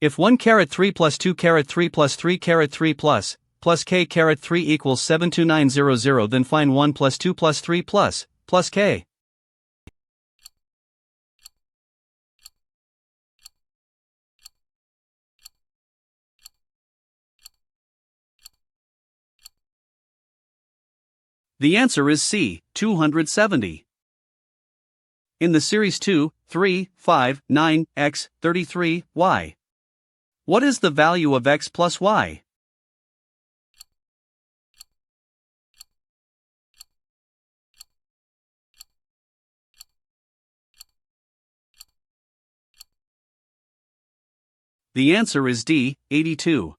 If 1 caret 3 plus 2 caret 3 plus 3 caret 3 plus k caret 3 equals 72900, then find 1 plus 2 plus 3 plus k. The answer is C, 270. In the series 2, 3, 5, 9, x, 33, y. What is the value of x plus y? The answer is D, 82.